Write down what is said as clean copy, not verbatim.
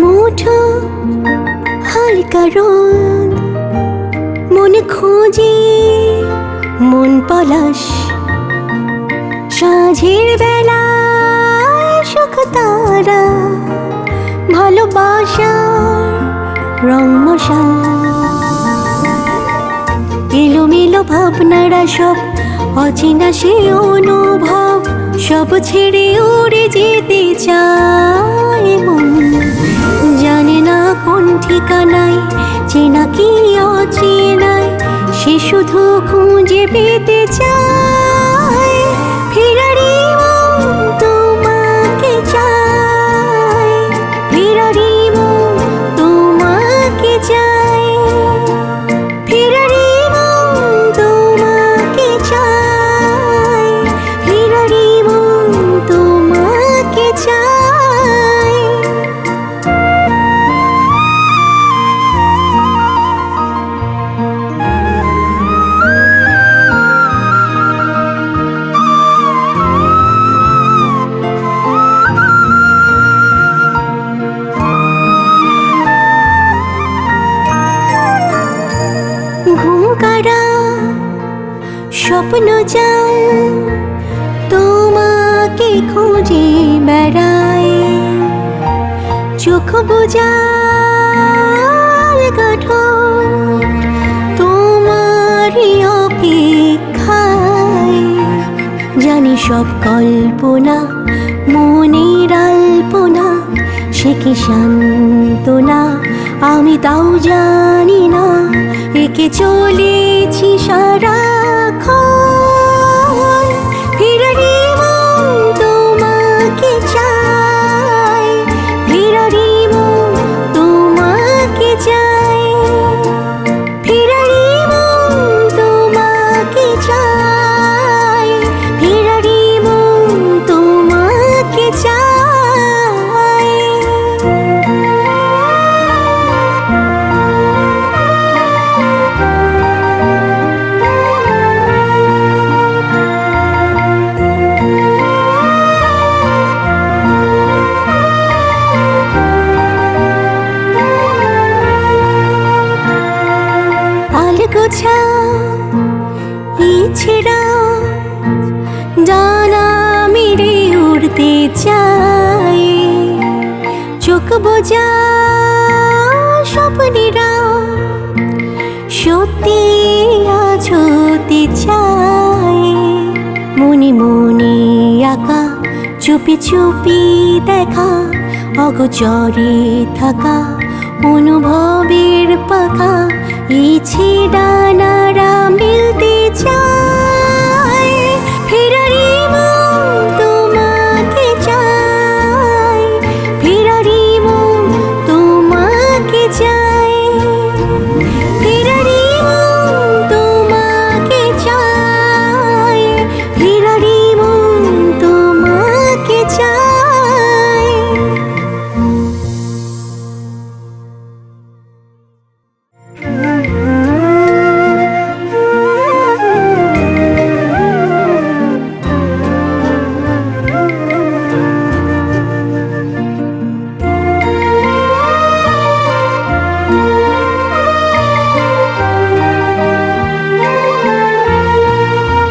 মুঠো হালকা রোদ, মন খোঁজে মন পলাশ, সাঁঝের বেলায় সুখ তারা, ভালোবাসার রং মশাল। এলোমেলো ভাবনারা সব অচেনা সে অনুভব, সব ছেড়ে উড়ে যেতে চায় মন। জানে না কোন ঠিকানায়, চেনা কি অচেনায়, সে শুধু খুঁজে পেতে চায়। ফেরারি মন তোমাকে চায়, ফেরারি মন তোমাকে চায়, ফেরারি মন তোমাকে চায়, ফেরারি মন তোমাকে চায়। ঘুমকারা স্বপ্ন জাল তোমাকে খুঁজে বেড়ায়, চোখ বোঝাল গঠন তোমারই অপেক্ষায়। জানি সব কল্পনা মনের আলপনা, সে কি সান্ত্বনা আমি তাও জানি না। একে চলেছি সারাক্ষণ, ফেরারি মন তোমাকে চায়, ফেরারি মন তোমাকে চায়, ফেরারি মন তোমাকে চায়, ফেরারি মন তোমাকে চায়। গোছা ইচ্ছেরা ডানা মেরে উড়তে চাই, চোখ বোঝা স্বপ্নেরা সত্যি আজ হতে চাই। মনে মনে আঁকা চুপি চুপি দেখা, অগোচরে থাকা অনুভবের পাখা, ইচ্ছে ডানারা মিলতে চায়।